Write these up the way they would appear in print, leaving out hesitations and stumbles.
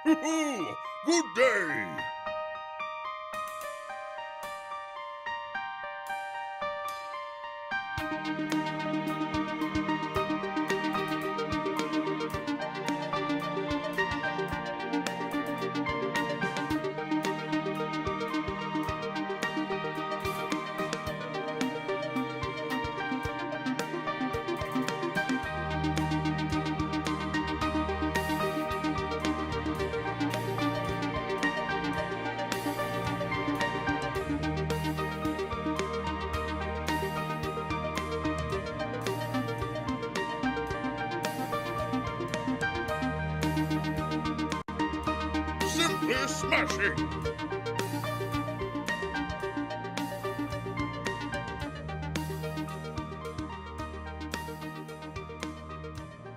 Good day. Simply smashing.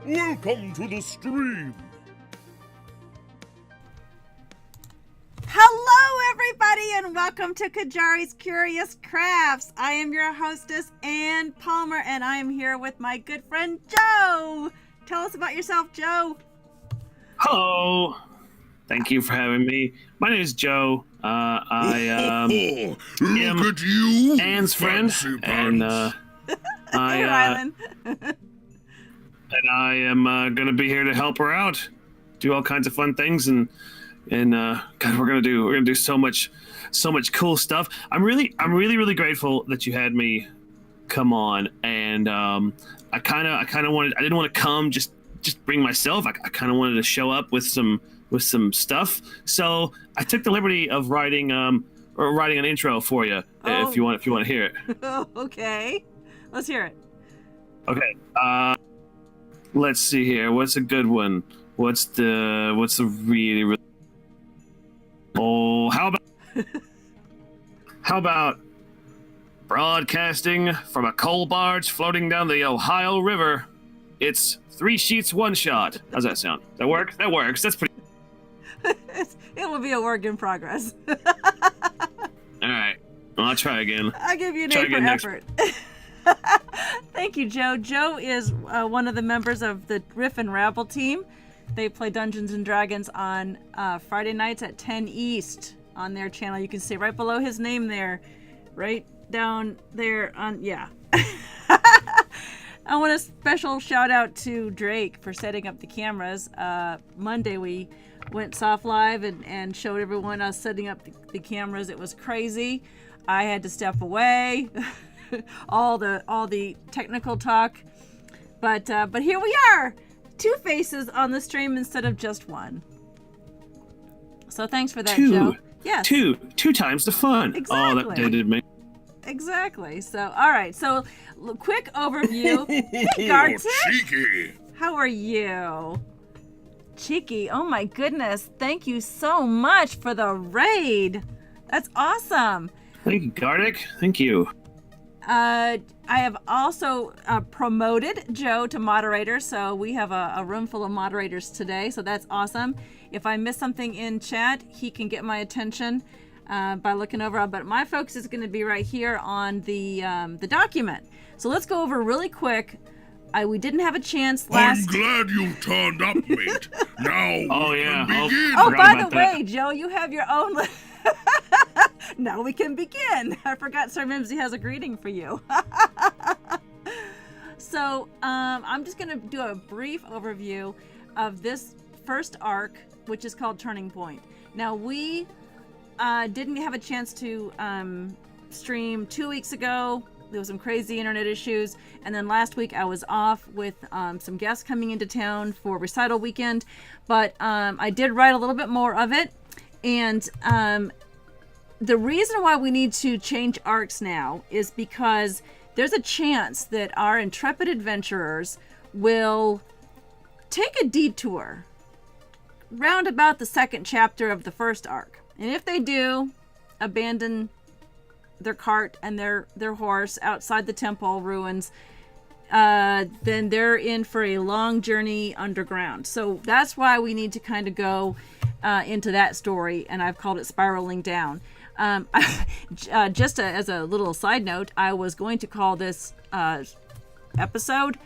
Welcome to the stream. Hello, everybody, and welcome to Qyjari's Curious Crafts. I am your hostess, Ann Palmer, and I am here with my good friend, Joe. Tell us about yourself, Joe. Hello. Thank you for having me. My name is Joe. I am Look at you, Anne's friend, fancy and pants. Hey, Rylan. and I am going to be here to help her out, do all kinds of fun things, and God, we're gonna do so much cool stuff. I'm really grateful that you had me come on, and I kind of wanted. I didn't want to come just bring myself. I kind of wanted to show up with some stuff. So I took the liberty of writing an intro for you if you want to hear it. Okay, let's hear it. Okay. Let's see here. What's a good one? What's the really Oh, how about broadcasting from a coal barge floating down the Ohio River? It's 3 sheets, 1 shot. How's that sound? That work? That works. That's pretty. It will be a work in progress. All right. Well, I'll try again. I'll give you an Try A for again next- effort. Thank you, Joe. Joe is one of the members of the Riff and Rabble team. They play Dungeons and Dragons on Friday nights at 10 East on their channel. You can see right below his name there, right down there on, yeah. I want a special shout out to Drake for setting up the cameras. Monday we went soft live and showed everyone us setting up the cameras. It was crazy. I had to step away. all the technical talk, but here we are, 2 faces on the stream instead of just one. So thanks for that, Joe. Yes. Two times the fun. Exactly. Oh, that did me. Exactly. So, all right. So, quick overview. Hey, Garton. Cheeky. How are you? Cheeky. Oh my goodness. Thank you so much for the raid. That's awesome. Thank you, Gardic. Thank you. I have also promoted Joe to moderator, so we have a room full of moderators today, so that's awesome. If I miss something in chat, he can get my attention by looking over, but my focus is going to be right here on the document. So let's go over really quick. We didn't have a chance last... I'm glad you turned up, mate. Now Oh, we yeah. can begin. Oh, Forgot by about the that. way, Joe, you have your own... Now we can begin. I forgot Sir Mimsy has a greeting for you. So I'm just going to do a brief overview of this first arc, which is called Turning Point. Now, we didn't have a chance to stream 2 weeks ago. There was some crazy internet issues. And then last week I was off with some guests coming into town for recital weekend. But I did write a little bit more of it. And the reason why we need to change arcs now is because there's a chance that our intrepid adventurers will take a detour round about the 2nd chapter of the first arc. And if they do, abandon their cart and their horse outside the temple ruins, then they're in for a long journey underground. So that's why we need to kind of go into that story, and I've called it Spiraling Down. As a little side note, I was going to call this episode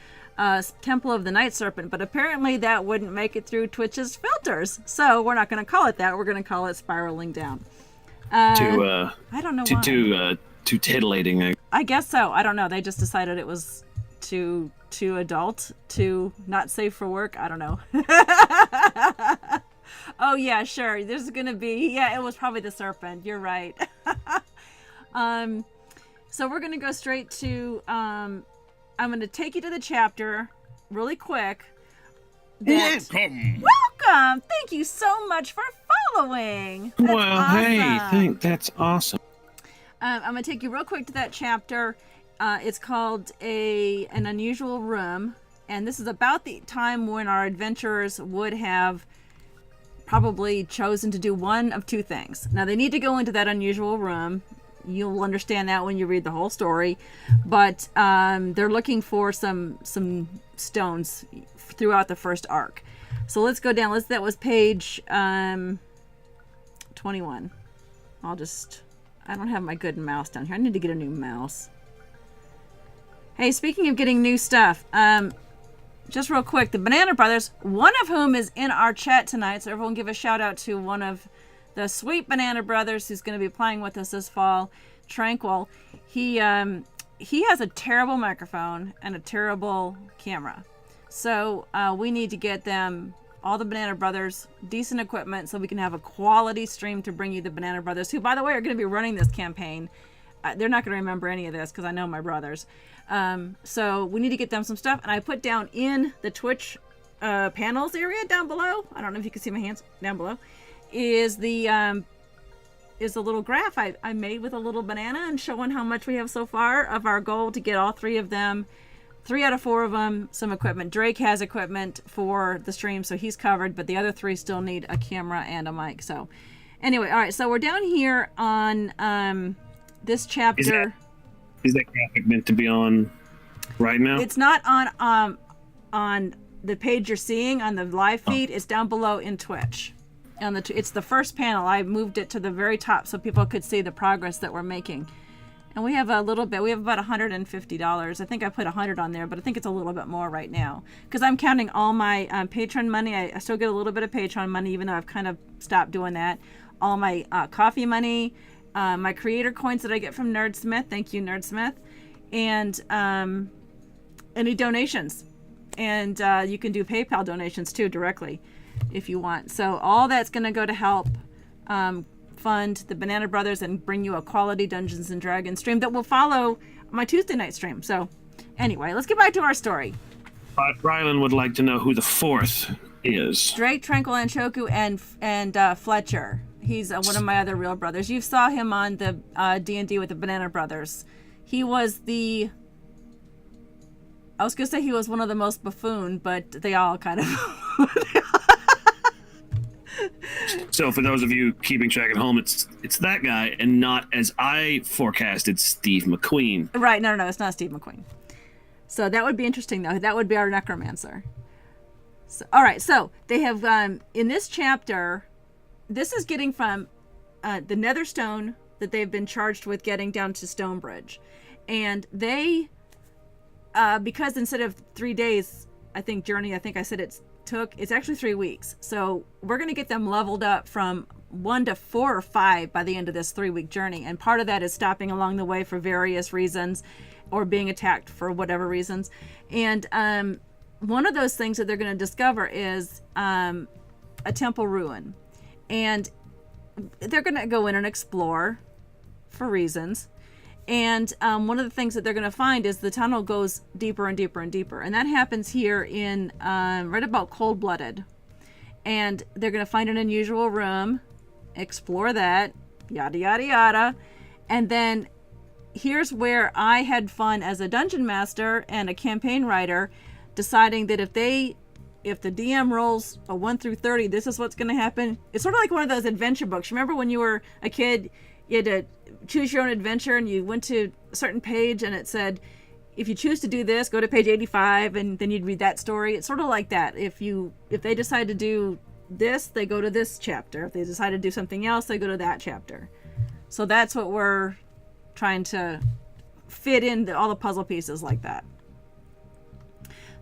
Temple of the Night Serpent, but apparently that wouldn't make it through Twitch's filters. So we're not going to call it that. We're going to call it Spiraling Down. I don't know why. Too titillating. I guess so. I don't know. They just decided it was too adult, too not safe for work. I don't know. Oh yeah, sure. There's gonna be, yeah, it was probably the serpent. You're right. So we're gonna go straight to. I'm gonna take you to the chapter really quick. Welcome. Welcome. Thank you so much for following. That's awesome. That's awesome. I'm gonna take you real quick to that chapter. It's called an unusual room, and this is about the time when our adventurers would have probably chosen to do one of two things. Now they need to go into that unusual room. You'll understand that when you read the whole story, but they're looking for some stones throughout the first arc. So let's go down. That was page 21. I don't have my good mouse down here. I need to get a new mouse. Hey, speaking of getting new stuff, just real quick, the Banana Brothers, one of whom is in our chat tonight, so everyone give a shout out to one of the sweet Banana Brothers who's going to be playing with us this fall, Tranquil. He has a terrible microphone and a terrible camera. So we need to get them, all the Banana Brothers, decent equipment so we can have a quality stream to bring you the Banana Brothers, who, by the way, are going to be running this campaign. They're not going to remember any of this because I know my brothers. So we need to get them some stuff. And I put down in the Twitch panels area down below, I don't know if you can see my hands down below, is the little graph I made with a little banana and showing how much we have so far of our goal to get all 3 of them, 3 out of 4 of them, some equipment. Drake has equipment for the stream, so he's covered, but the other 3 still need a camera and a mic. So anyway, all right, so we're down here on this chapter. Is that graphic meant to be on right now? It's not on the page you're seeing on the live feed. It's down below in Twitch. It's the first panel. I moved it to the very top so people could see the progress that we're making. And we have a little bit. We have about $150. I think I put 100 on there, but I think it's a little bit more right now because I'm counting all my Patreon money. I still get a little bit of Patreon money, even though I've kind of stopped doing that. All my coffee money. My creator coins that I get from Nerdsmith, thank you Nerdsmith, and any donations, and you can do PayPal donations too directly if you want. So all that's going to go to help fund the Banana Brothers and bring you a quality Dungeons and Dragons stream that will follow my Tuesday night stream. So anyway, let's get back to our story. Rylan would like to know who the 4th is. Drake, Tranquil, Anshoku, and Fletcher. He's one of my other real brothers. You saw him on the D&D with the Banana Brothers. He was I was going to say he was one of the most buffoon, but they all kind of... So for those of you keeping track at home, it's that guy and not, as I forecasted, Steve McQueen. Right, no, it's not Steve McQueen. So that would be interesting, though. That would be our necromancer. So, all right, so they have, in this chapter... This is getting from the Netherstone that they've been charged with getting down to Stonebridge. And they, because instead of 3 days, I think I said it's actually 3 weeks. So we're going to get them leveled up from 1 to 4 or 5 by the end of this 3-week journey. And part of that is stopping along the way for various reasons or being attacked for whatever reasons. And one of those things that they're going to discover is a temple ruin. And they're going to go in and explore for reasons. And one of the things that they're going to find is the tunnel goes deeper and deeper and deeper. And that happens here in right about Cold-Blooded. And they're going to find an unusual room, explore that, yada, yada, yada. And then here's where I had fun as a dungeon master and a campaign writer, deciding that if the DM rolls a 1 through 30, this is what's going to happen. It's sort of like one of those adventure books. Remember when you were a kid, you had to choose your own adventure and you went to a certain page and it said, if you choose to do this, go to page 85, and then you'd read that story. It's sort of like that. If they decide to do this, they go to this chapter. If they decide to do something else, they go to that chapter. So that's what we're trying to fit in all the puzzle pieces like that.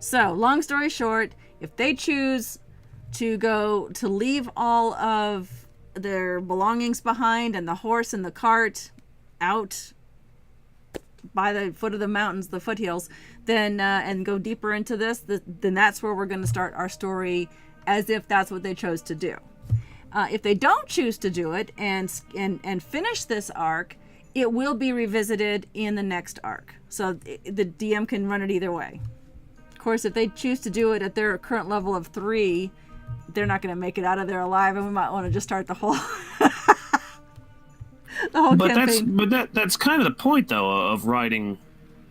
So, long story short, if they choose to leave all of their belongings behind and the horse and the cart out by the foot of the mountains, the foothills, then and go deeper into this, then that's where we're going to start our story, as if that's what they chose to do. If they don't choose to do it and finish this arc, it will be revisited in the next arc. So the DM can run it either way. Of course, if they choose to do it at their current level of 3, they're not going to make it out of there alive, and we might want to just start the whole campaign. That's kind of the point, though, of writing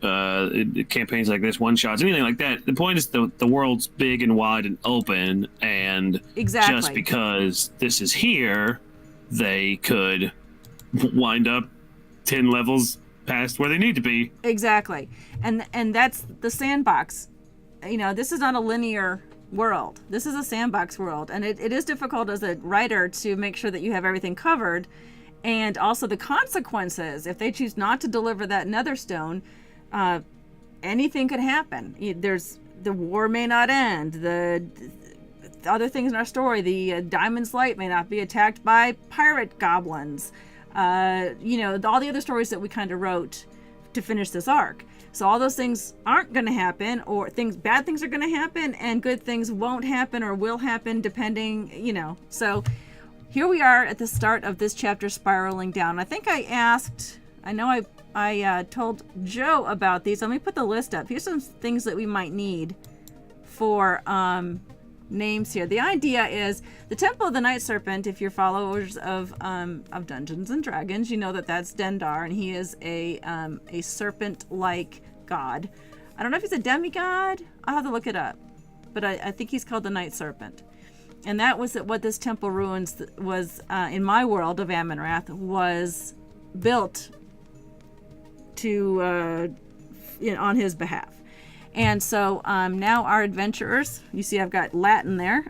campaigns like this, one shots, anything like that. The point is the world's big and wide and open, and exactly. Just because this is here, they could wind up 10 levels past where they need to be. Exactly. And that's the sandbox. This is not a linear world. This is a sandbox world, and it is difficult as a writer to make sure that you have everything covered, and also the consequences. If they choose not to deliver that netherstone, anything could happen. The war may not end. The other things in our story, the Diamond's Light may not be attacked by pirate goblins. All the other stories that we kind of wrote to finish this arc. So all those things aren't going to happen, or bad things are going to happen, and good things won't happen or will happen depending, So here we are at the start of this chapter, spiraling down. I think I told Joe about these. Let me put the list up. Here's some things that we might need for names here. The idea is the Temple of the Night Serpent. If you're followers of Dungeons and Dragons, you know that's Dendar, and he is a serpent-like god. I don't know if he's a demigod. I'll have to look it up, but I think he's called the Night Serpent. And that was what this temple ruins was in my world of Amonrath was built to on his behalf. And so now our adventurers, you see I've got Latin there.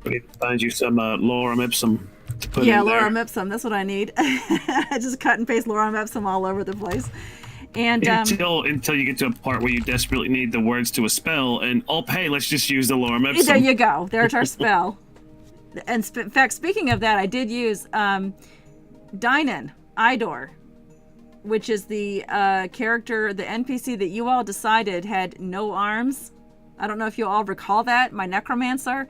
We need to find you some lorem ipsum to put in there. Yeah, lorem ipsum, that's what I need. Just cut and paste lorem ipsum all over the place. And until you get to a part where you desperately need the words to a spell, and hey, let's just use the lorem ipsum. There you go. There's our spell. And in fact, speaking of that, I did use Dynan, Idor, which is the character, the NPC that you all decided had no arms. I don't know if you all recall that. My necromancer.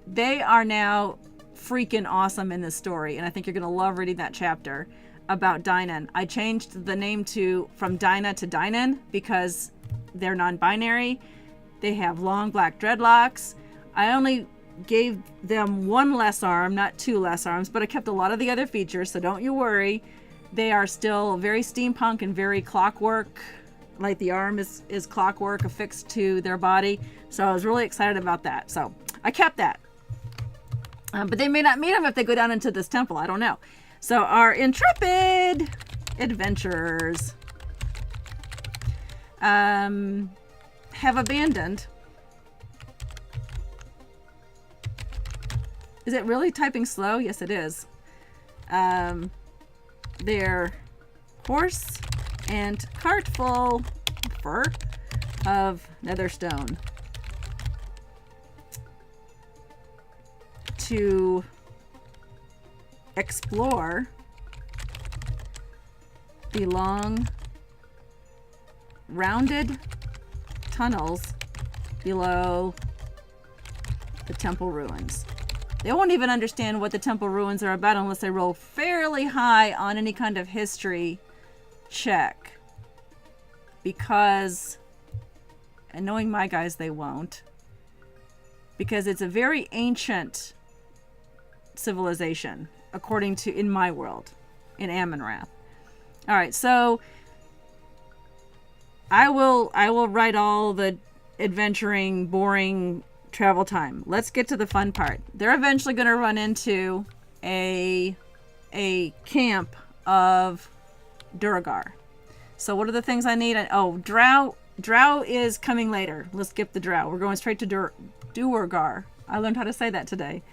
They are now freaking awesome in this story, and I think you're going to love reading that chapter about Dynan. I changed the name from Dyna to Dynan because they're non-binary. They have long black dreadlocks. I only gave them one less arm, not 2 less arms, but I kept a lot of the other features, so don't you worry. They are still very steampunk and very clockwork. Like the arm is clockwork affixed to their body. So I was really excited about that. So I kept that. But they may not meet them if they go down into this temple. I don't know. So our intrepid adventurers have abandoned. Is it really typing slow? Yes, it is. Their horse and cart full of netherstone to explore the long rounded tunnels below the temple ruins. They won't even understand what the temple ruins are about unless they roll fairly high on any kind of history check. Because, and knowing my guys, they won't. Because it's a very ancient civilization, according to, in my world, in Amonrath. Alright, so I will write all the adventuring, boring travel time. Let's get to the fun part. They're eventually going to run into a camp of Duragar. So what are the things I need? Drow is coming later. Let's skip the Drow. We're going straight to Duergar. I learned how to say that today.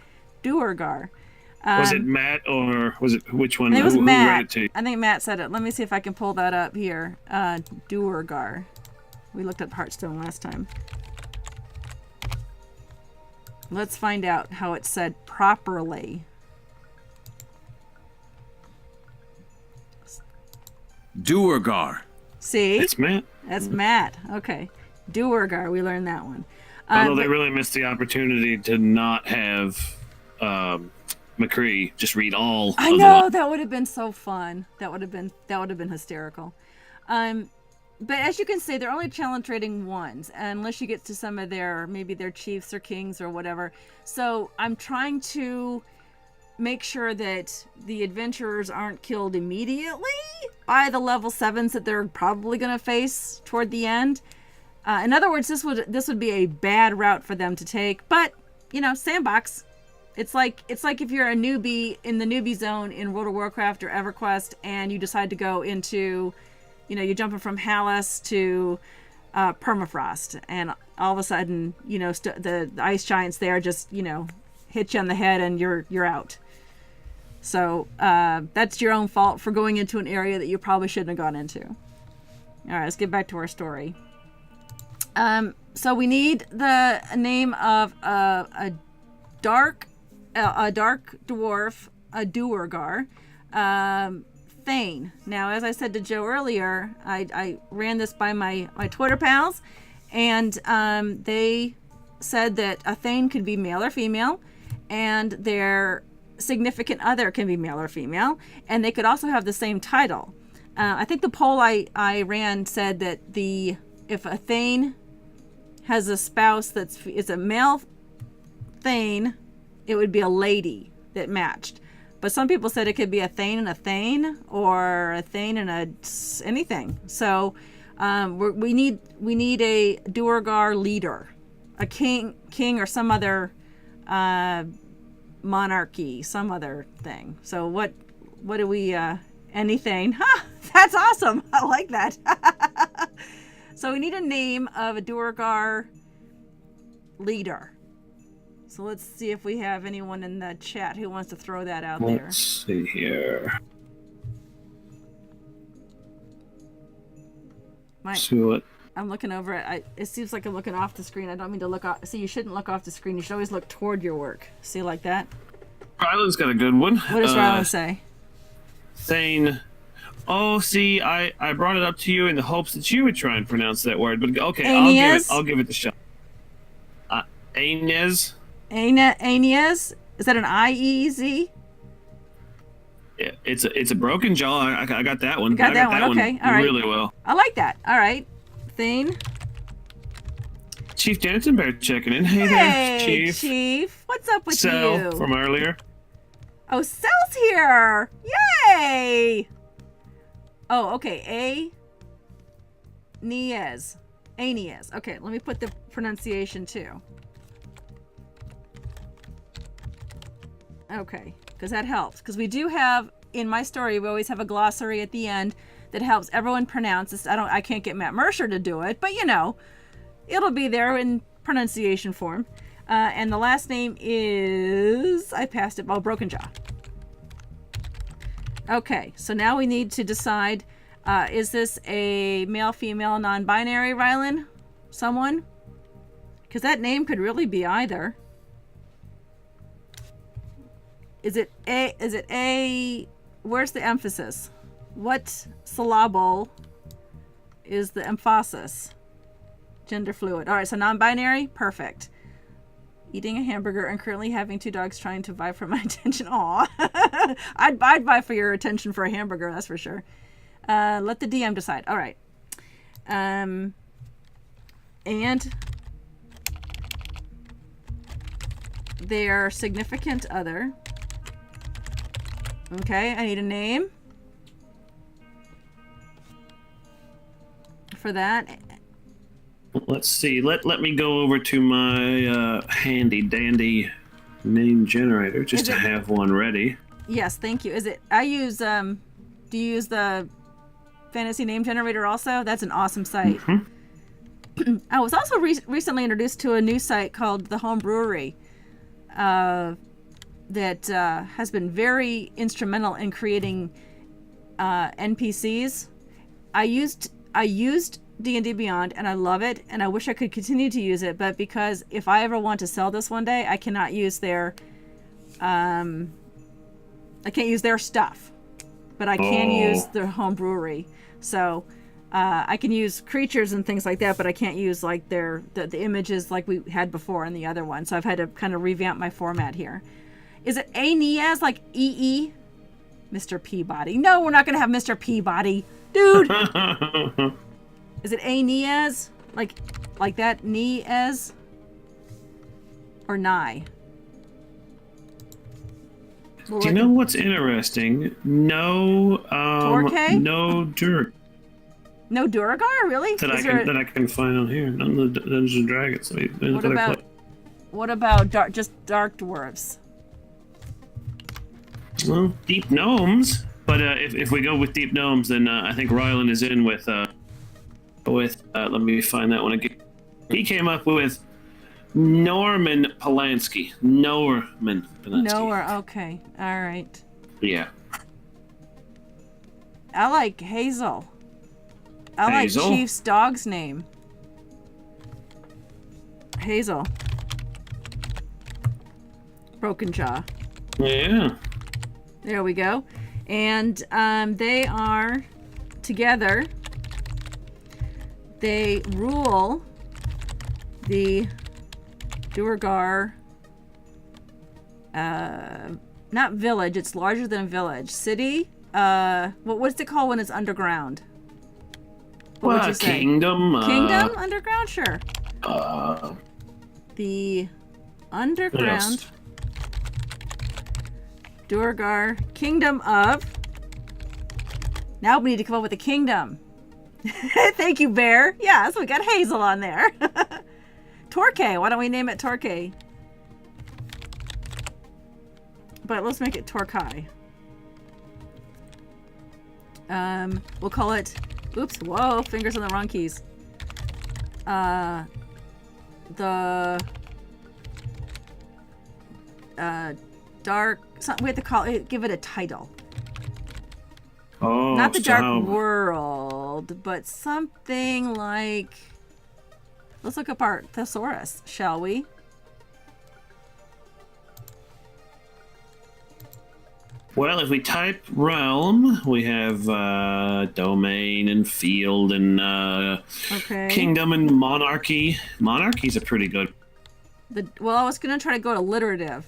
Duergar. Was it Matt or was it which one? It was Matt. Who read it to you? I think Matt said it. Let me see if I can pull that up here. Duergar. We looked up Hearthstone last time. Let's find out how it's said properly. Duergar. See? It's Matt. That's Matt. Okay. Duergar, we learned that one. Although they really missed the opportunity to not have McCree just read all. I of know, that would have been so fun. That would have been hysterical. But as you can see, they're only challenge rating 1s, unless you get to some of maybe their chiefs or kings or whatever. So I'm trying to make sure that the adventurers aren't killed immediately by the level 7s that they're probably going to face toward the end. In other words, this would be a bad route for them to take, but sandbox. It's like if you're a newbie in the newbie zone in World of Warcraft or EverQuest, and you decide to go into, you're jumping from Hallis to permafrost, and all of a sudden, the ice giants there just hit you on the head and you're out. So that's your own fault for going into an area that you probably shouldn't have gone into. All right, let's get back to our story. So we need the name of a dark dwarf, a Duergar, Thane. Now, as I said to Joe earlier, I ran this by my Twitter pals, and they said that a Thane could be male or female, and their significant other can be male or female, and they could also have the same title. I think the poll I ran said that if a Thane has a spouse is a male Thane, it would be a lady that matched. But some people said it could be a Thane and a Thane, or a Thane and anything. So we need a Duergar leader, a king or some other monarchy, some other thing. So what do we anything? Ha! That's awesome. I like that. So we need a name of a Duergar leader. So let's see if we have anyone in the chat who wants to throw that out there. Let's see here. I'm looking over it. It seems like I'm looking off the screen. I don't mean to look off. See, you shouldn't look off the screen. You should always look toward your work. See, like that? Ryland's got a good one. What does Ryland say? Thane. Oh, see, I brought it up to you in the hopes that you would try and pronounce that word. But okay, I'll give it the shot. Aeneas. Aeneas? Is that an I-E-Z? Yeah, it's a broken jaw. I got that one. You got that one. Okay, all right. Really well. I like that. All right. Thane. Chief Jansen Bear checking in. Hey there, Chief. What's up with Sel you? From earlier. Oh, Sel's here. Yay. Oh, okay. Aeneas. Okay, let me put the pronunciation too. Okay, because that helps. Because we do have, in my story, we always have a glossary at the end that helps everyone pronounce this. I can't get Matt Mercer to do it, but it'll be there in pronunciation form. And the last name is, I passed it, Broken Jaw. Okay, so now we need to decide, is this a male, female, non-binary, Rylan? Someone? Because that name could really be either. Is it a, where's the emphasis? What syllable is the emphasis? Gender fluid. All right, so non-binary, perfect. Eating a hamburger and currently having 2 dogs trying to vie for my attention. Aw, I'd vie for your attention for a hamburger, that's for sure. Let the DM decide. All right. And their significant other. Okay, I need a name for that. Let's see. Let me go over to my handy dandy name generator just to have one ready. Yes, thank you. Do you use the fantasy name generator also? That's an awesome site. Mm-hmm. I was also recently introduced to a new site called the Homebrewery that has been very instrumental in creating NPCs. I used D&D Beyond, and I love it, and I wish I could continue to use it, but because if I ever want to sell this one day, I cannot use their, I can't use their stuff, but I can use their home brewery. So I can use creatures and things like that, but I can't use like the images like we had before in the other one. So I've had to kind of revamp my format here. Is it Aeneas, like EE? Mr. Peabody. No, we're not going to have Mr. Peabody. Dude! Is it Aeneas? Like that? Nies? Or Nye? Do you know what's interesting? No, Torque? no dirt No Duragar, really? that I can find on here. None of the Dungeons and Dragons. What about just dark dwarves? Well, deep gnomes. But if we go with deep gnomes, then I think Rylan is in with let me find that one again. He came up with Norman Polanski. Norman Polanski. Okay. All right. Yeah. I like Hazel. I Hazel? like Chief's dog's name. Hazel. Broken Jaw. Yeah. There we go. And they are together. They rule the Duergar, not village, it's larger than a village. City, what's it called when it's underground? What would you say? Kingdom. Kingdom? Underground? Sure. The underground Duergar Kingdom of... Now we need to come up with a kingdom. Thank you, Bear. Yeah, so we got Hazel on there. Torque. Why don't we name it Torque? But let's make it Torkai. We'll call it... Oops, whoa, fingers on the wrong keys. Dark... We have to call it... Give it a title. Oh, Not the Dark World, but something like... Let's look up our thesaurus, shall we? Well, if we type realm, we have domain and field and kingdom and monarchy. Monarchy's a pretty good... Well, I was going to try to go to alliterative.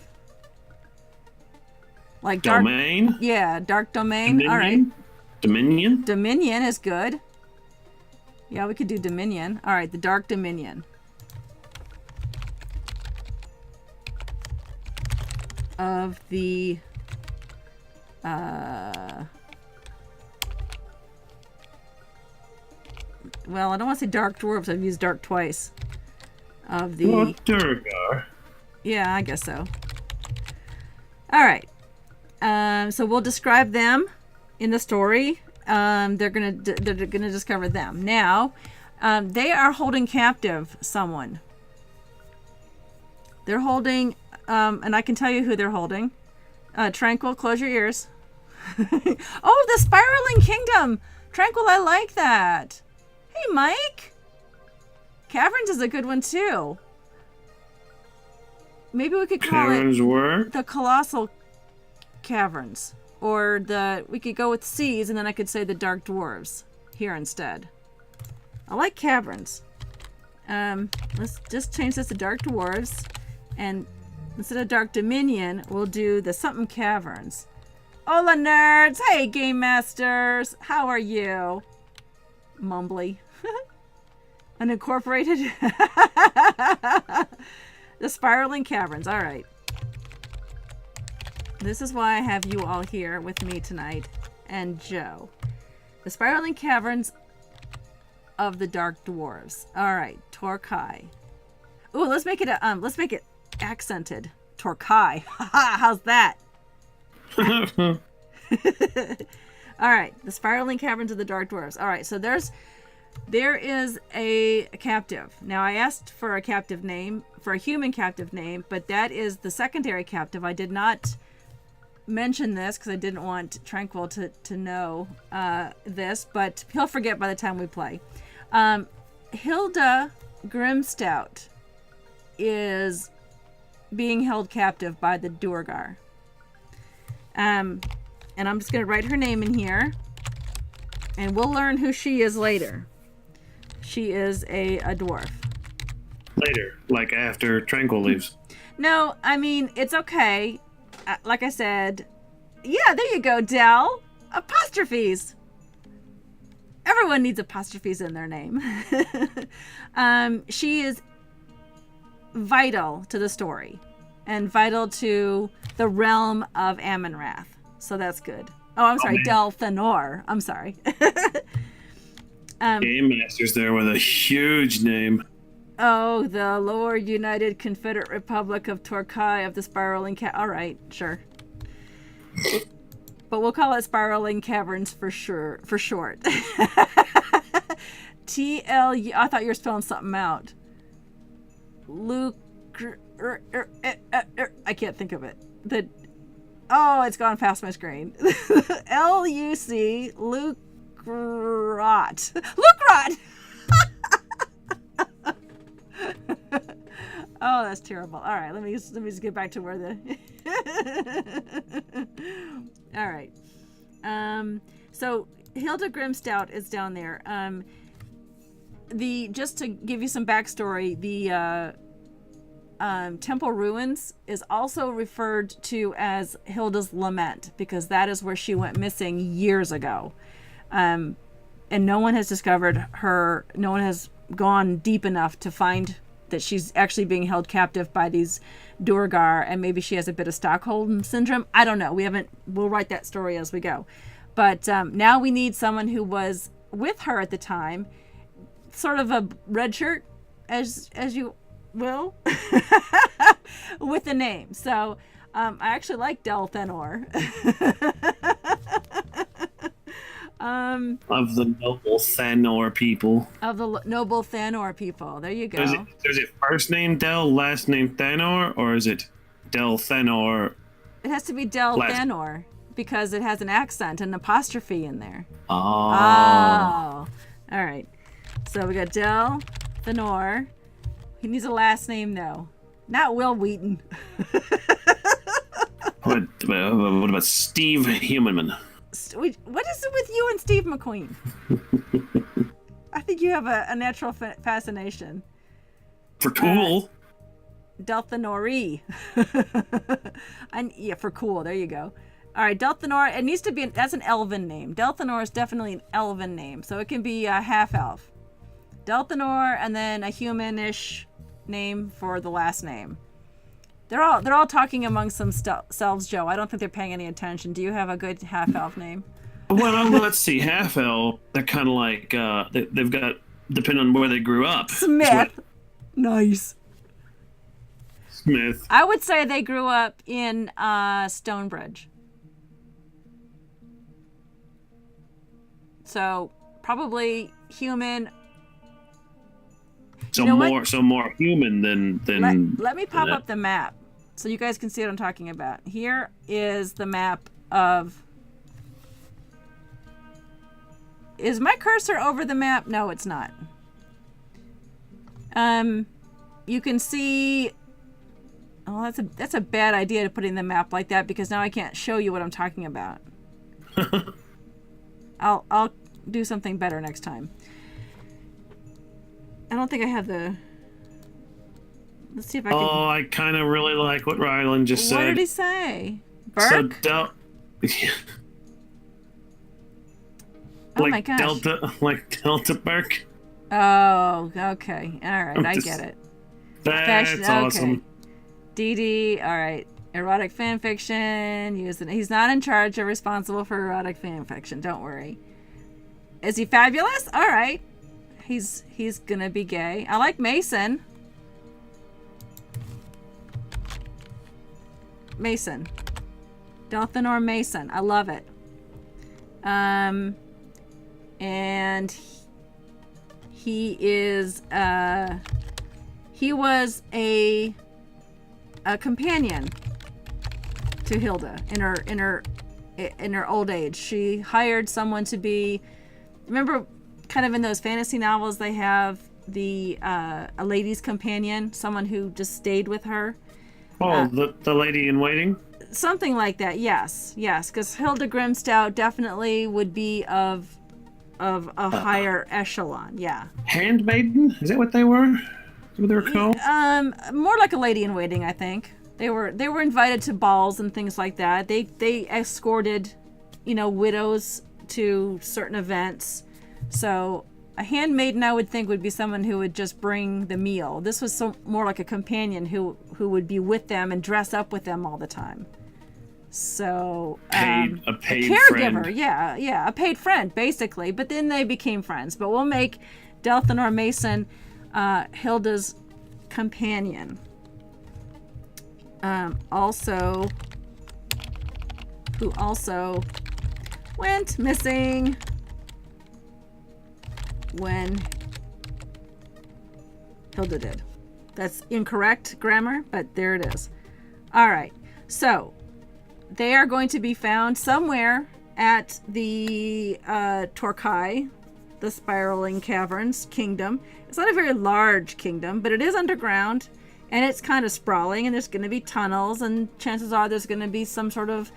Like dark... Domain? Yeah, dark domain. Dominion? All right. Dominion? Dominion is good. Yeah, we could do Dominion. All right, the Dark Dominion. Of the... Well, I don't want to say Dark Dwarves. I've used Dark twice. Of the... Well, Duergar. Yeah, I guess so. All right. So we'll describe them in the story. They're gonna discover them now. They are holding captive someone. They're holding, and I can tell you who they're holding. Tranquil, close your ears. Oh, the Spiraling Kingdom. Tranquil, I like that. Hey, Mike. Caverns is a good one too. Maybe we could call it the Colossal Caverns, or we could go with seas, and then I could say the Dark Dwarves here instead. I like caverns. Let's just change this to Dark Dwarves, and instead of Dark Dominion, we'll do the something caverns. Hola, nerds! Hey, game masters! How are you? Mumbly. Unincorporated. The Spiraling Caverns. All right. This is why I have you all here with me tonight, and Joe. The Spiraling Caverns of the Dark Dwarves. All right, Torkai. Ooh, let's make it accented. Torkai. How's that? All right, the Spiraling Caverns of the Dark Dwarves. All right, so there is a captive. Now I asked for a captive name, for a human captive name, but that is the secondary captive. I did not mention this because I didn't want Tranquil to know this, but he'll forget by the time we play. Hilda Grimstout is being held captive by the Duergar. And I'm just going to write her name in here, and we'll learn who she is later. She is a dwarf. Later, like after Tranquil leaves. No, I mean, it's okay. Like I said, yeah, there you go, Del. Apostrophes. Everyone needs apostrophes in their name. She is vital to the story and vital to the realm of Amon-Rath. So that's good. Oh, I'm sorry, Del Thanor. I'm sorry. Game Master's there with a huge name. Oh, the Lower United Confederate Republic of Torkai of the Spiraling All right, sure. But we'll call it Spiraling Caverns for sure, for short. TLU. I thought you were spelling something out. Luke. I can't think of it. Oh, it's gone past my screen. LUC. Lukrot. Lukrot! Oh, that's terrible. All right, let me just get back to where the. All right. So Hilda Grimstout is down there. Just to give you some backstory, the temple ruins is also referred to as Hilda's Lament because that is where she went missing years ago, and no one has discovered her. No one has gone deep enough to find that she's actually being held captive by these Duergar, and maybe she has a bit of Stockholm syndrome. I don't know. We'll write that story as we go. But now we need someone who was with her at the time, sort of a red shirt, as you will, with a name. So I actually like Del Thanor. Of the noble Thanor people. Of the noble Thanor people. There you go. Is it first name Del, last name Thanor, or is it Del Thanor? It has to be Del Thanor because it has an accent, an apostrophe in there. Oh. All right. So we got Del Thanor. He needs a last name though. Not Will Wheaton. What about Steve Humanman? What is it with you and Steve McQueen? I think you have a natural fascination. For cool. Del Thanori. Yeah, for cool. There you go. All right, Del Thanor. It needs to be. That's an elven name. Del Thanor is definitely an elven name, so it can be a half elf. Del Thanor, and then a humanish name for the last name. They're all talking amongst themselves, Joe. I don't think they're paying any attention. Do you have a good half elf name? Well, let's see. Half elf. They're kind of like they've got, depending on where they grew up. Smith. Nice. Smith. I would say they grew up in Stonebridge. So probably human. So you know more human than. Let me pop up the map so you guys can see what I'm talking about. Here is the map of. Is my cursor over the map? No, it's not. You can see. Oh, that's a bad idea to put in the map like that because now I can't show you what I'm talking about. I'll do something better next time. I don't think I have the. Let's see if I can. Oh, I kind of really like what Rylan just said. What did he say? Burke? So oh my gosh. Delta Burke. Oh, okay. All right, I get it. That's awesome. DD, all right. Erotic fan fiction. He's not in charge or responsible for erotic fan fiction. Don't worry. Is he fabulous? All right. He's gonna be gay. I like Mason. Mason. Delthanor Mason. I love it. And he is he was a companion to Hilda in her old age. She hired someone to be. Remember kind of in those fantasy novels, they have the a lady's companion, someone who just stayed with her. Oh, the lady in waiting? Something like that, yes, because Hilda Grimstout definitely would be of a higher echelon, yeah. Handmaiden? Is that what they were? Is that what they were called? More like a lady in waiting, I think. They were invited to balls and things like that. They escorted, widows to certain events. So a handmaiden, I would think, would be someone who would just bring the meal. This was more like a companion who would be with them and dress up with them all the time. So a paid caregiver, friend. yeah, a paid friend basically. But then they became friends. But we'll make Delthanor Mason Hilda's companion. Who also went missing when Hilda did. That's incorrect grammar, but there it is. All right, so they are going to be found somewhere at the Torkai, the Spiraling Caverns Kingdom. It's not a very large kingdom, but it is underground, and it's kind of sprawling, and there's going to be tunnels, and chances are there's going to be some sort of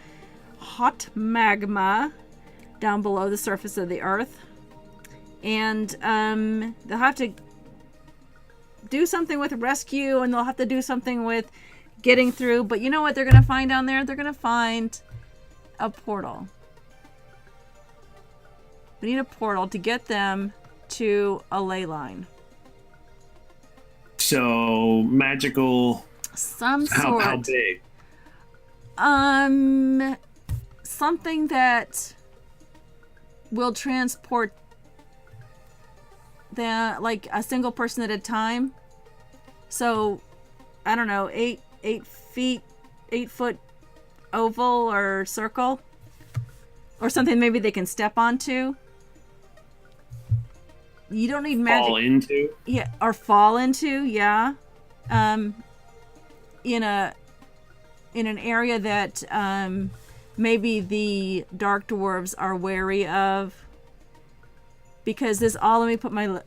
hot magma down below the surface of the earth. And they'll have to do something with rescue, and they'll have to do something with getting through. But you know what they're going to find down there? They're going to find a portal. We need a portal to get them to a ley line. So, magical... Some sort. How big? Something that will transport like a single person at a time. So, I don't know, 8 foot oval or circle, or something maybe they can step onto. You don't need magic. Fall into? Yeah, or fall into, yeah. In an area that maybe the dark dwarves are wary of. Because this let me put my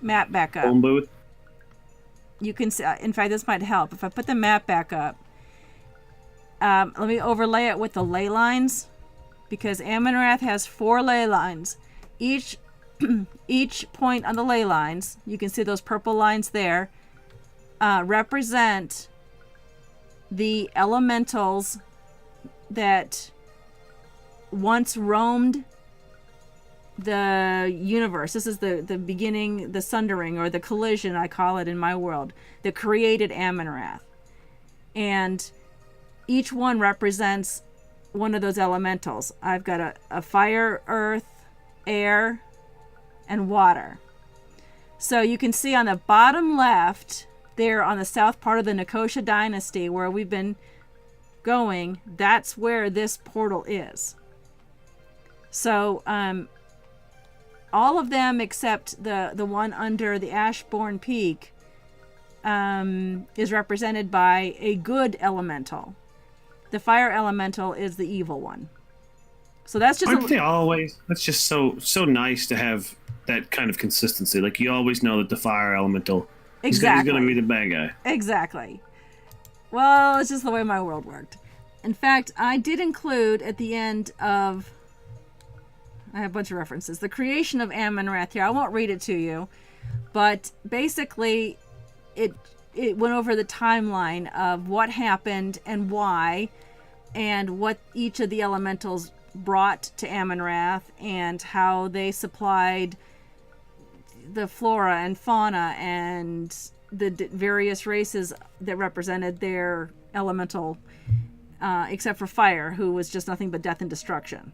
map back up. Phone booth? You can see, in fact, this might help. If I put the map back up, let me overlay it with the ley lines, because Amenrath has 4 ley lines. Each point on the ley lines, you can see those purple lines there, represent the elementals that once roamed the universe. This is the beginning, the sundering, or the collision, I call it in my world, that created Amenrath. And each one represents one of those elementals. I've got a fire, earth, air, and water. So you can see on the bottom left, there on the south part of the Nhikosha Dynasty, where we've been going, that's where this portal is. So, all of them except the one under the Ashbourne Peak is represented by a good elemental. The fire elemental is the evil one. So that's just... Aren't they always... That's just so nice to have that kind of consistency. Like, you always know that the fire elemental is going to be the bad guy. Exactly. Well, it's just the way my world worked. In fact, I did include at the end of... I have a bunch of references. The creation of Amenrath here. I won't read it to you, but basically it went over the timeline of what happened and why, and what each of the elementals brought to Amenrath, and how they supplied the flora and fauna and the various races that represented their elemental, except for fire, who was just nothing but death and destruction.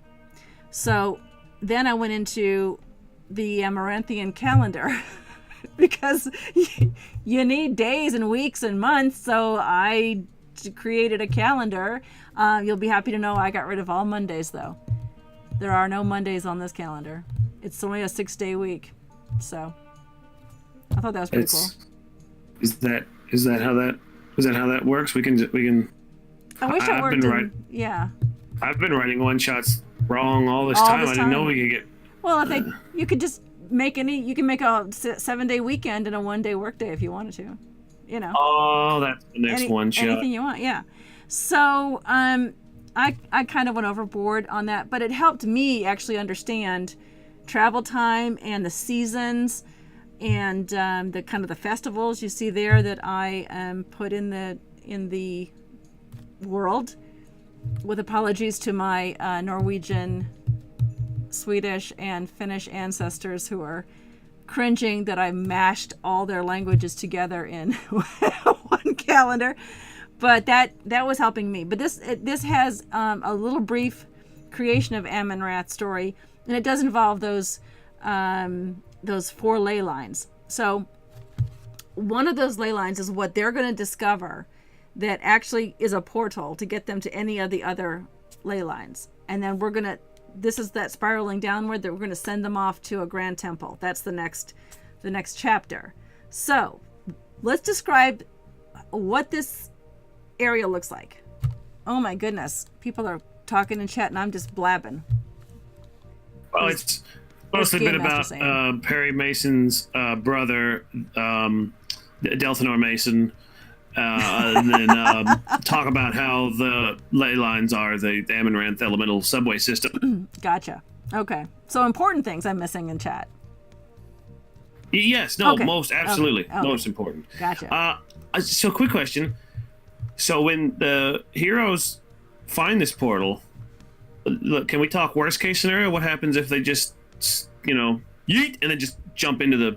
So then I went into the Amaranthian calendar because you need days and weeks and months. So I created a calendar. You'll be happy to know I got rid of all Mondays, though. There are no Mondays on this calendar. It's only a 6-day week. So I thought that was pretty cool. Is that how that works? We can. I wish it worked. Yeah. I've been writing one shots wrong all this time. I didn't know we could get Well, you could just make you can make a 7-day weekend and a 1-day workday if you wanted to, you know. Oh, that's the next one shot. Anything you want, yeah. So I kind of went overboard on that, but it helped me actually understand travel time and the seasons and the kind of the festivals you see there that I put in the world. With apologies to my Norwegian, Swedish, and Finnish ancestors who are cringing that I mashed all their languages together in one calendar, but that was helping me. But this has a little brief creation of Amon-Ra's story, and it does involve those 4 ley lines. So one of those ley lines is what they're going to discover that actually is a portal to get them to any of the other ley lines, and then this is that spiraling downward that we're going to send them off to a grand temple. That's the next chapter. So let's describe what this area looks like. Oh my goodness, people are talking in chat and I'm just blabbing. Well, it's mostly been about Perry Mason's brother, Delthanor Mason, and then talk about how the ley lines are the Amon-Ra elemental subway system. Gotcha. Okay. So important things I'm missing in chat. Yes. No. Okay. Most absolutely. Okay. Most important. Gotcha. So quick question. So when the heroes find this portal, look, can we talk worst case scenario? What happens if they just, yeet, and then just jump into the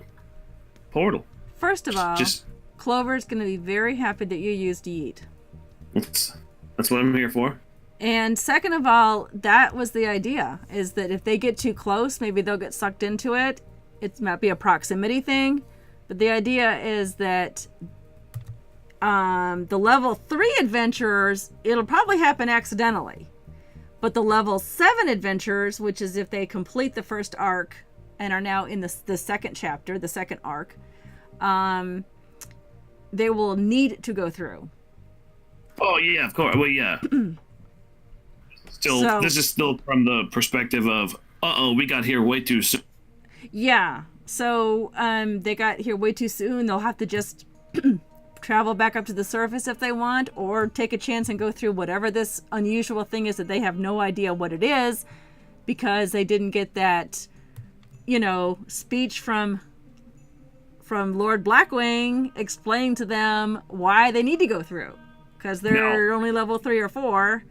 portal? First of all, Clover's going to be very happy that you used yeet. That's what I'm here for. And second of all, that was the idea, is that if they get too close, maybe they'll get sucked into it. It might be a proximity thing, but the idea is that the level 3 adventurers, it'll probably happen accidentally. But the level 7 adventurers, which is if they complete the first arc and are now in the second chapter, the second arc, they will need to go through. Oh yeah, of course. Well, yeah. This is still from the perspective of, we got here way too soon. Yeah. So they got here way too soon. They'll have to just travel back up to the surface if they want, or take a chance and go through whatever this unusual thing is that they have no idea what it is, because they didn't get that, speech from Lord Blackwing explaining to them why they need to go through, because they're only level 3 or 4,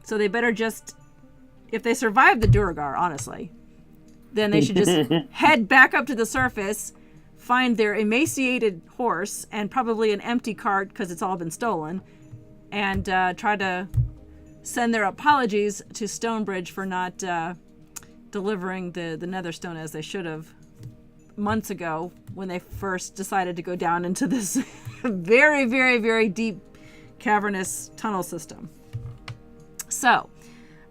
so they better just, if they survive the Duergar, honestly, then they should just head back up to the surface, find their emaciated horse and probably an empty cart because it's all been stolen, and try to send their apologies to Stonebridge for not delivering the Netherstone as they should have months ago when they first decided to go down into this very, very, very deep cavernous tunnel system. So,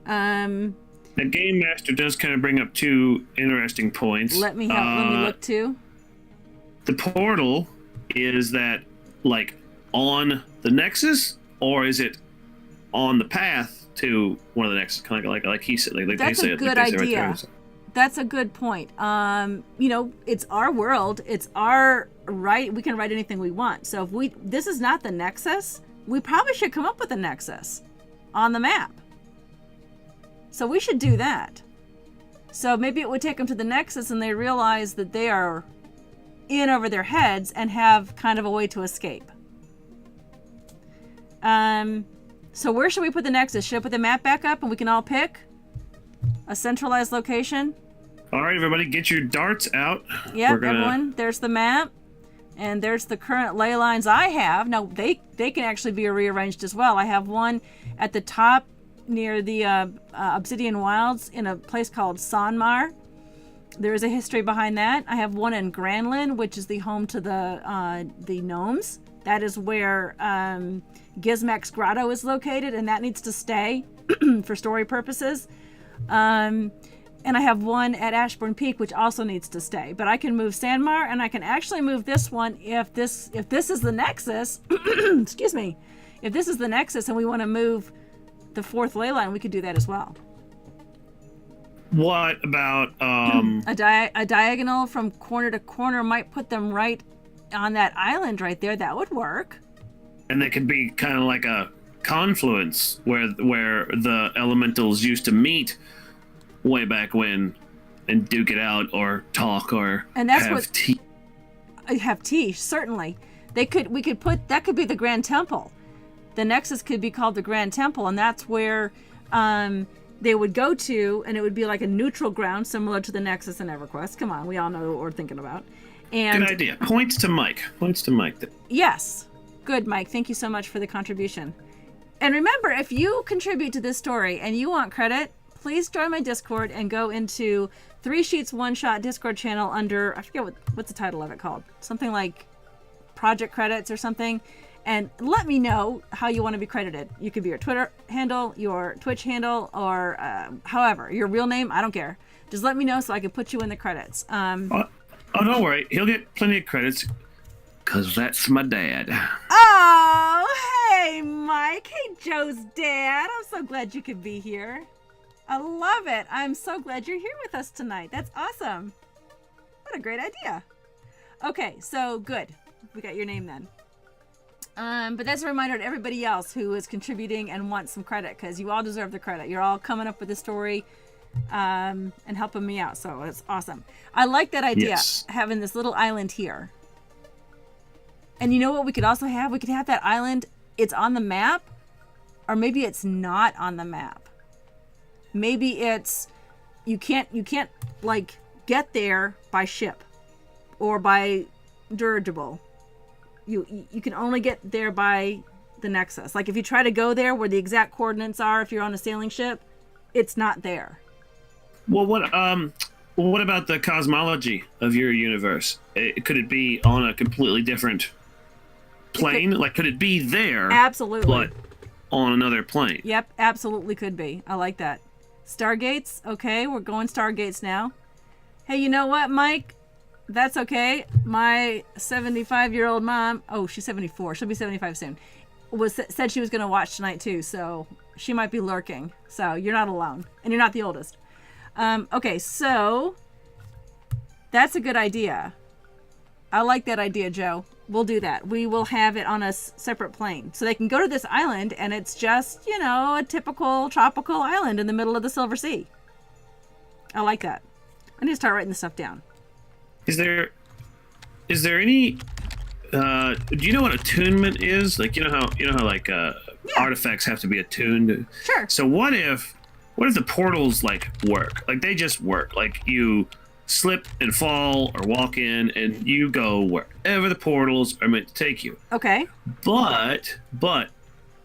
the Game Master does kind of bring up 2 interesting points. Let me look too. The portal, is that like on the Nexus, or is it on the path to one of the Nexus? Kind of like he said. Like that's they say, a good like they say idea. Right there. That's a good point. It's our world. It's our right. We can write anything we want. So if this is not the Nexus, we probably should come up with a Nexus on the map. So we should do that. So maybe it would take them to the Nexus and they realize that they are in over their heads and have kind of a way to escape. So where should we put the Nexus? Should I put the map back up and we can all pick a centralized location? All right, everybody, get your darts out. Yep, everyone. There's the map, and there's the current ley lines I have. Now, they can actually be rearranged as well. I have one at the top near the Obsidian Wilds in a place called Sanmar. There is a history behind that. I have one in Granlin, which is the home to the gnomes. That is where Gizmak's Grotto is located, and that needs to stay for story purposes. And I have one at Ashburn Peak, which also needs to stay. But I can move Sanmar, and I can actually move this one if this is the Nexus. Excuse me. If this is the Nexus and we want to move the 4th ley line, we could do that as well. What about A diagonal from corner to corner might put them right on that island right there. That would work. and they could be kind of like a confluence where the elementals used to meet way back when and duke it out or talk or And that's have what- tea. Have tea, certainly. We could put that could be the Grand Temple. The Nexus could be called the Grand Temple, and that's where they would go to, and it would be like a neutral ground similar to the Nexus and EverQuest. Come on, we all know what we're thinking about. And Good idea. Points to Mike. yes, good, Mike. Thank you so much for the contribution. And remember, if you contribute to this story and you want credit, please join my Discord and go into 3 Sheets One Shot Discord channel under, I forget what's the title of it called, something like Project Credits or something, and let me know how you want to be credited. You could be your Twitter handle, your Twitch handle, or however, your real name, I don't care. Just let me know so I can put you in the credits. Oh, don't worry. He'll get plenty of credits because that's my dad. Oh, hey, Mike. Hey, Joe's dad. I'm so glad you could be here. I love it. I'm so glad you're here with us tonight. That's awesome. What a great idea. Okay, so good. We got your name then. But that's a reminder to everybody else who is contributing and wants some credit, because you all deserve the credit. You're all coming up with the story and helping me out, so it's awesome. I like that idea, Yes. having this little island here. And you know what we could also have? We could have that island, it's on the map, or maybe it's not on the map. Maybe it's you can't like get there by ship or by dirigible. You can only get there by the Nexus. Like if you try to go there where the exact coordinates are, if you're on a sailing ship, it's not there. Well, what about the cosmology of your universe? Could it be on a completely different plane? Could it be there? Absolutely. But on another plane? Yep, absolutely could be. I like that. Stargates, okay, we're going Stargates now. Hey, you know what, Mike? That's okay. My 75-year-old mom, oh, she's 74. She'll be 75 soon. Said she was going to watch tonight too, so she might be lurking. So you're not alone, and you're not the oldest. Okay, so that's a good idea. I like that idea, Joe. We'll do that. We will have it on a separate plane. So they can go to this island, and it's just, a typical tropical island in the middle of the Silver Sea. I like that. I need to start writing this stuff down. Is there any? Do you know what attunement is? Like you know how like artifacts have to be attuned. Sure. So what if the portals work? Like they just work. Like you slip and fall or walk in and you go wherever the portals are meant to take you. Okay. But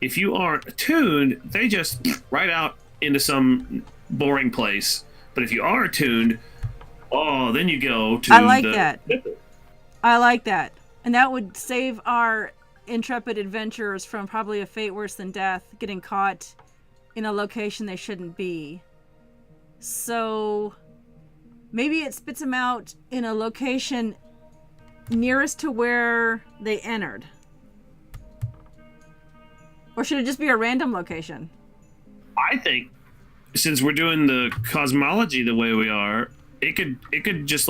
if you aren't attuned, they just right out into some boring place. But if you are attuned, then you go to I like that. I like that. And that would save our intrepid adventurers from probably a fate worse than death, getting caught in a location they shouldn't be. So maybe it spits them out in a location nearest to where they entered. Or should it just be a random location? I think since we're doing the cosmology the way we are, it could just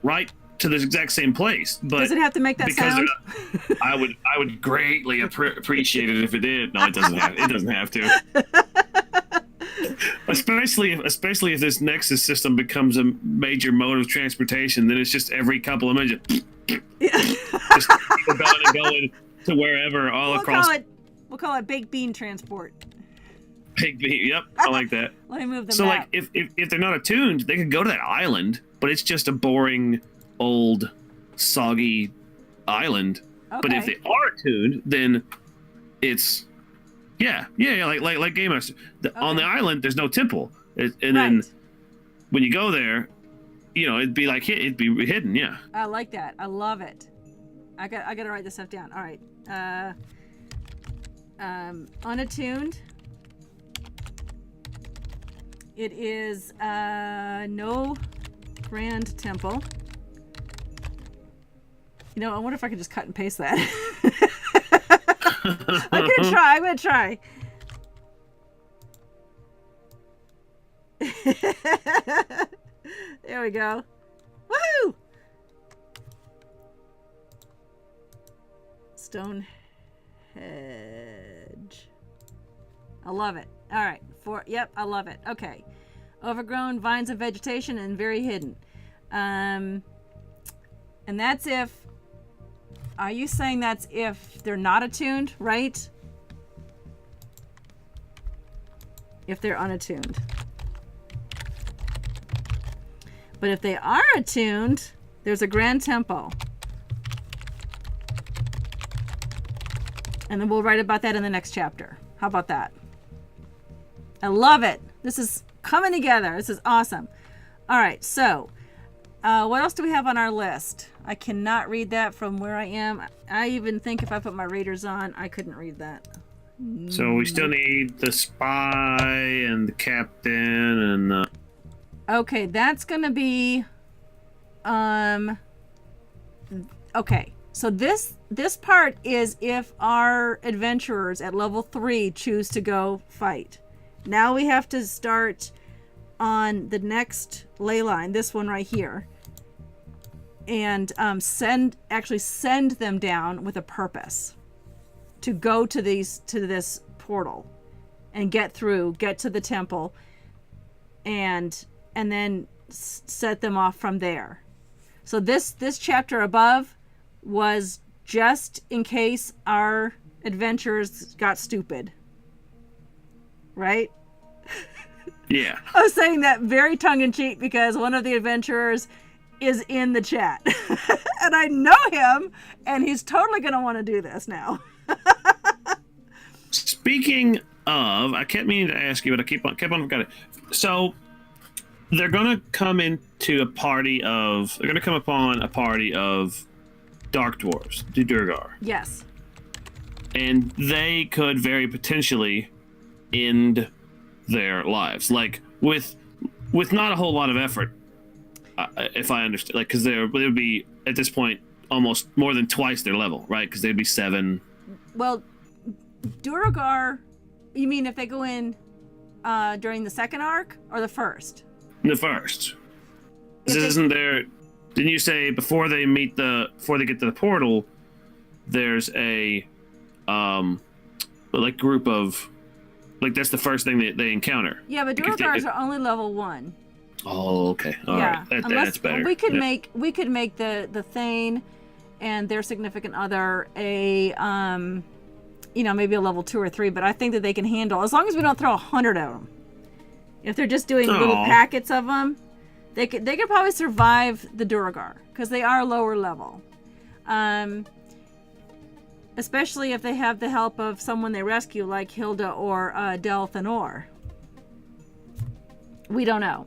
right to the exact same place. But does it have to make that sound? I would greatly appreciate it if it did. No, it doesn't have to. Especially if this Nexus system becomes a major mode of transportation, then it's just every couple of minutes, just going to wherever across. We'll call it baked bean transport. Baked bean. Yep, I like that. Let me move them. So back. if they're not attuned, they could go to that island, but it's just a boring, old, soggy island. Okay. But if they are attuned, then it's like Game Master. On the island, there's no temple, and then when you go there, it'd be hidden. Yeah. I like that. I love it. I got to write this stuff down. All right. Unattuned. It is no grand temple. I wonder if I could just cut and paste that. I'm gonna try. There we go. Woohoo! Stonehenge. I love it. All right. Yep, I love it. Okay. Overgrown vines of vegetation and very hidden. And that's if... Are you saying that's if they're not attuned, right? If they're unattuned. But if they are attuned, there's a grand temple. And then we'll write about that in the next chapter. How about that? I love it. This is coming together. This is awesome. All right, so what else do we have on our list? I cannot read that from where I am. I even think if I put my readers on, I couldn't read that. So we still need the spy and the captain and Okay, that's gonna be okay, so this part is if our adventurers at level 3 choose to go fight. Now we have to start on the next ley line, this one right here, and send them down with a purpose to go to this portal and get to the temple and then set them off from there. So this chapter above was just in case our adventurers got stupid, right? yeah. I was saying that very tongue-in-cheek because one of the adventurers is in the chat and I know him and he's totally gonna want to do this now. Speaking of, I kept meaning to ask you, but I kept on forgetting. So they're gonna come upon a party of dark dwarves, the Durgar. Yes. And they could very potentially end their lives, like with not a whole lot of effort, if I understand. Like, because they would be at this point almost more than twice their level, right? Because they'd be 7. Well, Durgar, you mean if they go in during the second arc or the first? The first. Isn't there? Didn't you say before they get to the portal, there's a group of, like, that's the first thing that they encounter? Yeah, but Durgars are only level 1. Oh, okay. All right. That's better. We could make the Thane and their significant other a maybe a level 2 or 3, but I think that they can handle, as long as we don't throw 100 of them. If they're just doing little packets of them, they could probably survive the Durgar because they are lower level. Especially if they have the help of someone they rescue, like Hilda or Del Thanor. We don't know.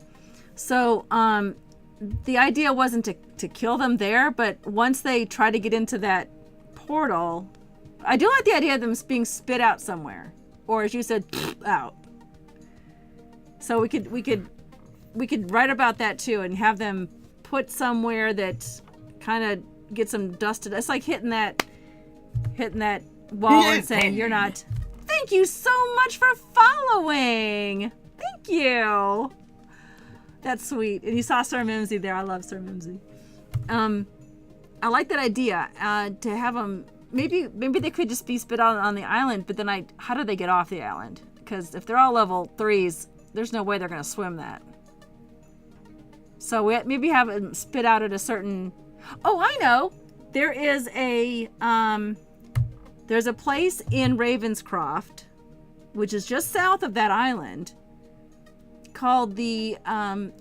So the idea wasn't to kill them there, but once they try to get into that portal, I do like the idea of them being spit out somewhere, or as you said, out. So we could write about that too, and have them put somewhere that kind of gets them dusted. It's like hitting that wall and saying, "You're not." Thank you so much for following. Thank you. That's sweet. And you saw Sir Mimsy there. I love Sir Mimsy. I like that idea to have them. Maybe they could just be spit out on the island, but then how do they get off the island? Because if they're all level 3s, there's no way they're going to swim that. So we maybe have them spit out at a certain... Oh, I know! There is there's a place in Ravenscroft, which is just south of that island, called the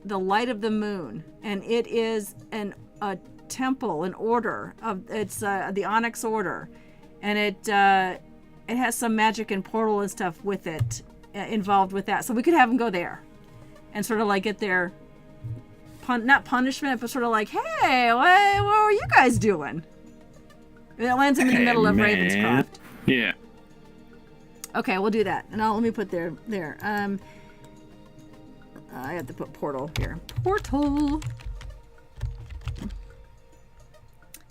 Light of the Moon, and it is a temple, an order it's the Onyx Order, and it has some magic and portal and stuff with it involved with that. So we could have them go there and sort of like get their not punishment, but sort of like, hey, what were you guys doing? And it lands in the middle of Ravenscroft. Yeah. Okay, we'll do that. And let me put there. I have to put portal here. Portal.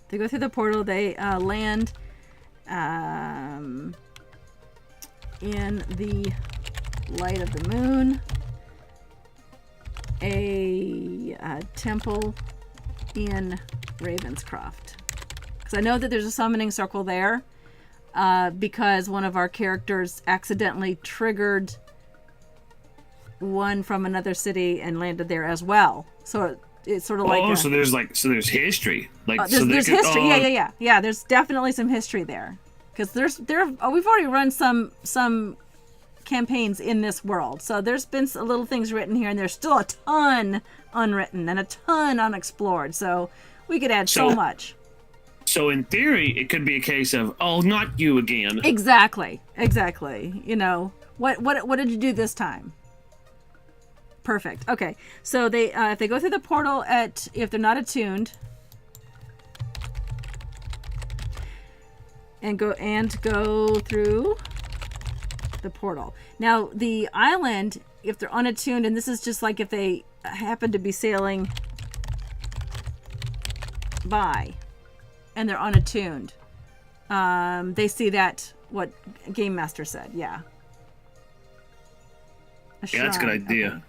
They go through the portal. They land in the Light of the Moon. a temple in Ravenscroft. Because I know that there's a summoning circle there because one of our characters accidentally triggered one from another city and landed there as well. So it's sort of like so there's history. Like there's history. Yeah. There's definitely some history there because we've already run some campaigns in this world, so there's been a little things written here, and there's still a ton unwritten and a ton unexplored. So we could add so much. So in theory, it could be a case of, oh, not you again. Exactly. You know, what did you do this time? Perfect. Okay, so they if they go through the portal if they're not attuned, and go through the portal. Now the island, if they're unattuned, and this is just like if they happen to be sailing by and they're unattuned, they see that what Game Master said. Yeah, that's a good idea. Okay.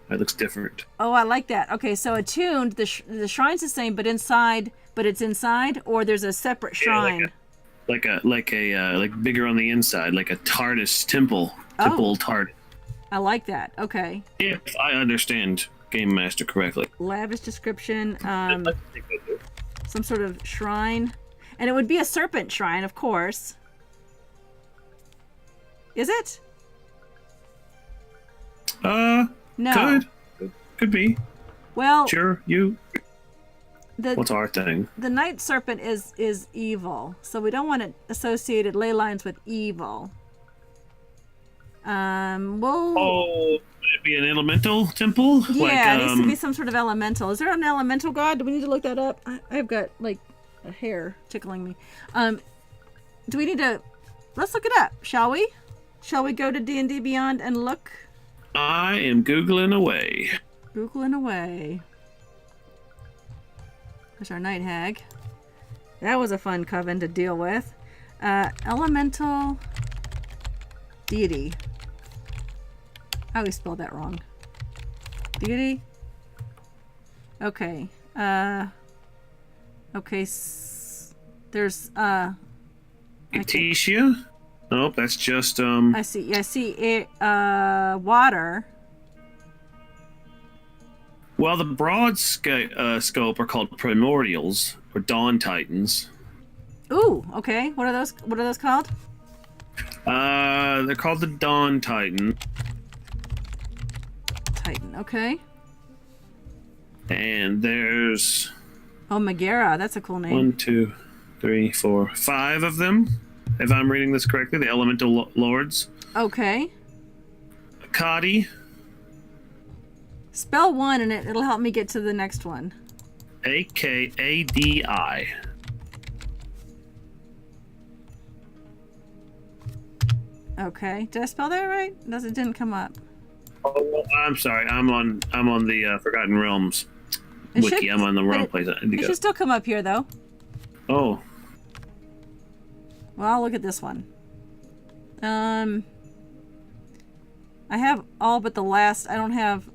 That looks different. Oh, I like that. Okay, so attuned, the shrine's the same, but it's inside, or there's a separate shrine. Like bigger on the inside, like a TARDIS temple TARDIS. I like that. Okay. If I understand Game Master correctly. Lavish description. Some sort of shrine, and it would be a serpent shrine, of course. Is it? No. Could be. Well, sure. What's our thing? The night serpent is evil, so we don't want it associated ley lines with evil. Would it be an elemental temple? Yeah, it needs to be some sort of elemental. Is there an elemental god? Do we need to look that up? I've got like a hair tickling me. Do we need to? Let's look it up, shall we? Shall we go to D&D Beyond and look? I am Googling away. There's our night hag. That was a fun coven to deal with. Elemental deity. I always spelled that wrong. Deity? Okay. Okay. There's Nhikosha? Nope, that's just I see water. Well, the broad scope are called primordials or dawn titans. Ooh, okay. What are those called? They're called the Dawn Titan. Okay. And there's Megara, that's a cool name. 1, 2, 3, 4, 5 of them. If I'm reading this correctly, the elemental lords. Okay. Kadi. Spell one and it'll help me get to the next one. Akadi. Okay. Did I spell that right? It didn't come up. Oh, well, I'm sorry. I'm on the Forgotten Realms wiki. I'm on the wrong place. It should still come up here though. Oh. Well, I'll look at this one. I have all but the last. I don't have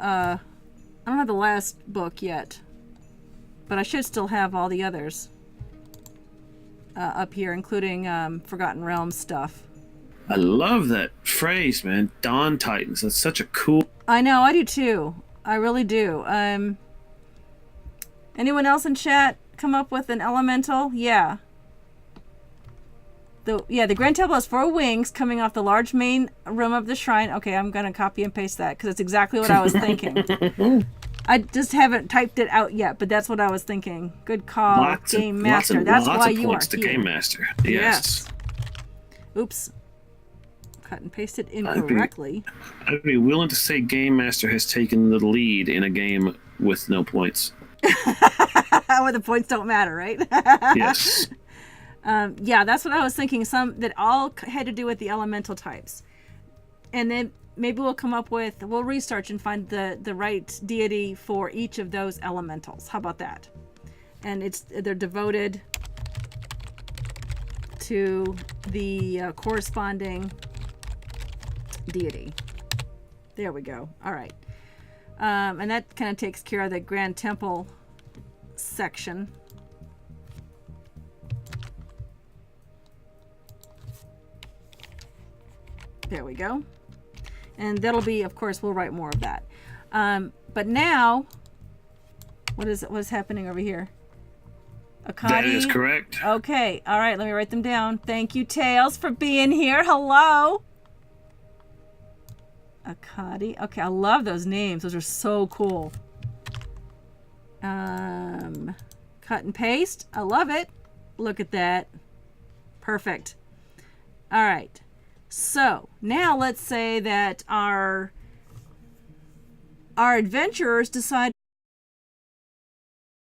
the last book yet, but I should still have all the others up here, including Forgotten Realms stuff. I love that phrase, man. Dawn Titans. That's such a cool. I know, I do too. I really do. Anyone else in chat come up with an elemental? Yeah. The Grand Temple has 4 wings coming off the large main room of the shrine. Okay, I'm gonna copy and paste that because it's exactly what I was thinking. I just haven't typed it out yet, but that's what I was thinking. Good call, Game Master. That's why you are here. Game Master. Yes. Oops. Cut and pasted incorrectly. I'd be willing to say Game Master has taken the lead in a game with no points. Where the points don't matter, right? Yes. Yeah, that's what I was thinking. Some that all had to do with the elemental types, and then maybe we'll research and find the right deity for each of those elementals. How about that? And they're devoted to the corresponding deity. There we go. All right. And that kind of takes care of the Grand Temple section. There we go. And that'll be, of course, we'll write more of that. But now, what is happening over here? Akadi. That is correct. Okay. All right. Let me write them down. Thank you, Tails, for being here. Hello. Akadi. Okay. I love those names. Those are so cool. Cut and paste. I love it. Look at that. Perfect. All right. So now let's say that our adventurers decide